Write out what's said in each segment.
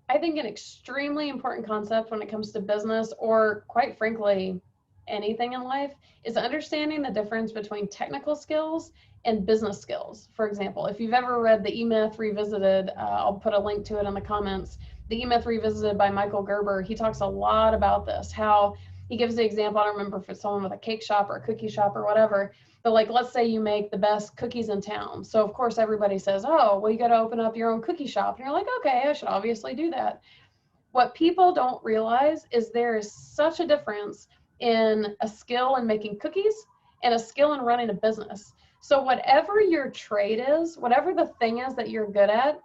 I think an extremely important concept when it comes to business, or quite frankly, anything in life, is understanding the difference between technical skills and business skills. For example, if you've ever read the E-Myth Revisited, I'll put a link to it in the comments. The E-Myth Revisited by Michael Gerber, he talks a lot about this, how he gives the example, I don't remember if it's someone with a cake shop or a cookie shop or whatever, but like, let's say you make the best cookies in town. So of course everybody says, oh, well, you got to open up your own cookie shop. And you're like, okay, I should obviously do that. What people don't realize is there is such a difference in a skill in making cookies and a skill in running a business. So whatever your trade is, whatever the thing is that you're good at,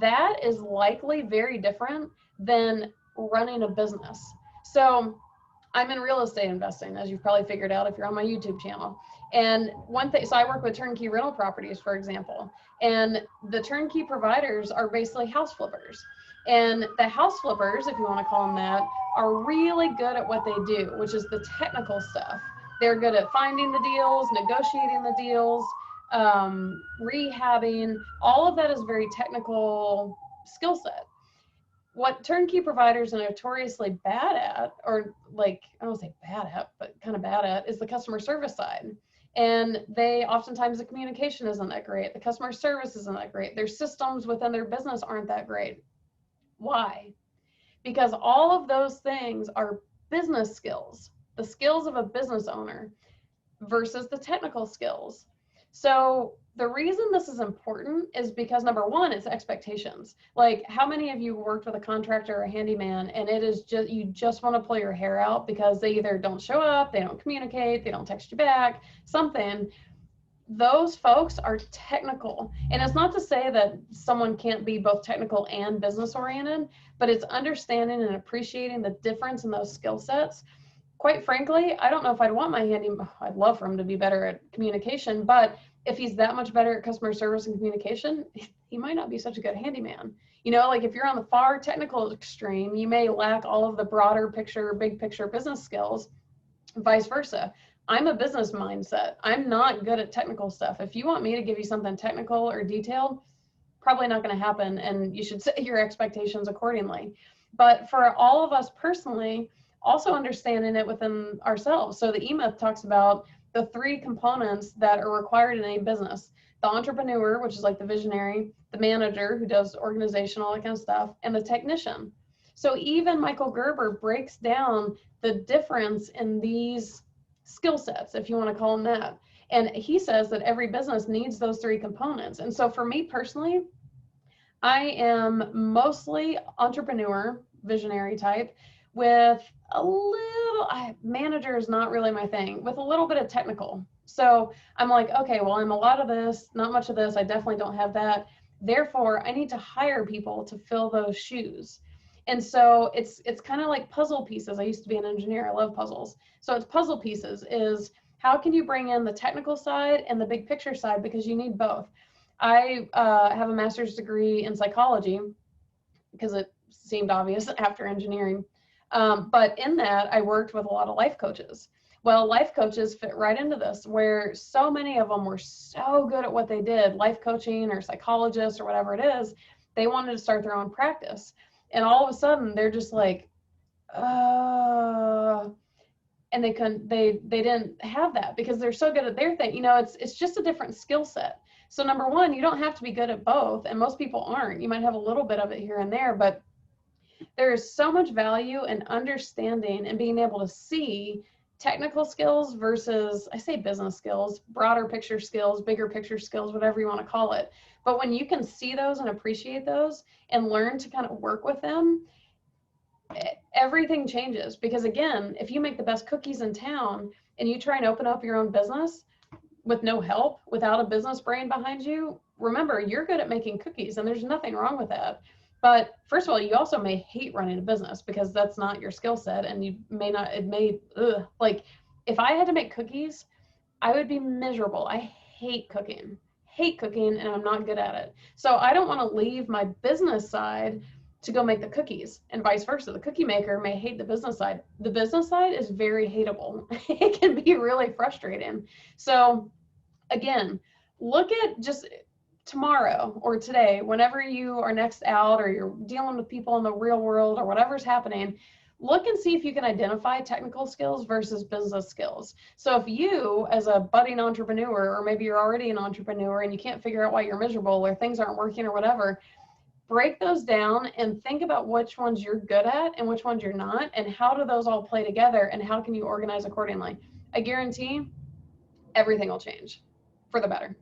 that is likely very different than running a business. So I'm in real estate investing, as you've probably figured out if you're on my YouTube channel. And one thing, so I work with turnkey rental properties, for example, and the turnkey providers are basically house flippers. And the house flippers, if you want to call them that, are really good at what they do, which is the technical stuff. They're good at finding the deals, negotiating the deals, rehabbing. All of that is very technical skill set. What turnkey providers are notoriously bad at, or like, I don't say bad at, but kind of bad at, is the customer service side. And they oftentimes, the communication isn't that great. The customer service isn't that great. Their systems within their business aren't that great. Why? Because all of those things are business skills, the skills of a business owner versus the technical skills. So the reason this is important is because, number one, it's expectations. Like, how many of you worked with a contractor or a handyman and it is just, you just want to pull your hair out because they either don't show up, they don't communicate, they don't text you back, something. Those folks are technical. And it's not to say that someone can't be both technical and business oriented, but it's understanding and appreciating the difference in those skill sets. Quite frankly, I don't know if I'd want my handyman, I'd love for him to be better at communication, but if he's that much better at customer service and communication, he might not be such a good handyman. You know, like if you're on the far technical extreme, you may lack all of the broader picture, big picture business skills, vice versa. I'm a business mindset. I'm not good at technical stuff. If you want me to give you something technical or detailed, probably not going to happen, and you should set your expectations accordingly. But for all of us personally, also understanding it within ourselves. So the E-Myth talks about the 3 components that are required in any business: the entrepreneur, which is like the visionary, the manager who does organizational, that kind of stuff, and the technician. So even Michael Gerber breaks down the difference in these skill sets, if you want to call them that. And he says that every business needs those 3 components. And so for me personally, I am mostly entrepreneur, visionary type, with a little, manager is not really my thing, with a little bit of technical. So I'm like, okay, well, I'm a lot of this, not much of this. I definitely don't have that. Therefore, I need to hire people to fill those shoes. And so it's kind of like puzzle pieces. I used to be an engineer. I love puzzles. So it's puzzle pieces is how can you bring in the technical side and the big picture side, because you need both. I have a master's degree in psychology because it seemed obvious after engineering. But in that, I worked with a lot of life coaches. Well, life coaches fit right into this, where so many of them were so good at what they did, life coaching or psychologists or whatever it is, they wanted to start their own practice. And all of a sudden, they're just like, and they didn't have that because they're so good at their thing. You know, it's just a different skill set. So number one, you don't have to be good at both, and most people aren't. You might have a little bit of it here and there, but there is so much value in understanding and being able to see technical skills versus, I say business skills, broader picture skills, bigger picture skills, whatever you want to call it. But when you can see those and appreciate those and learn to kind of work with them, everything changes. Because again, if you make the best cookies in town and you try and open up your own business with no help, without a business brain behind you, remember, you're good at making cookies and there's nothing wrong with that. But first of all, you also may hate running a business because that's not your skill set, and you may not, like if I had to make cookies, I would be miserable. I hate cooking, and I'm not good at it. So I don't want to leave my business side to go make the cookies, and vice versa. The cookie maker may hate the business side. The business side is very hateable. It can be really frustrating. So again, look at just tomorrow or today, whenever you are next out or you're dealing with people in the real world or whatever's happening, look and see if you can identify technical skills versus business skills. So if you, as a budding entrepreneur, or maybe you're already an entrepreneur and you can't figure out why you're miserable or things aren't working or whatever, break those down and think about which ones you're good at and which ones you're not, and how do those all play together, and how can you organize accordingly. I guarantee everything will change for the better.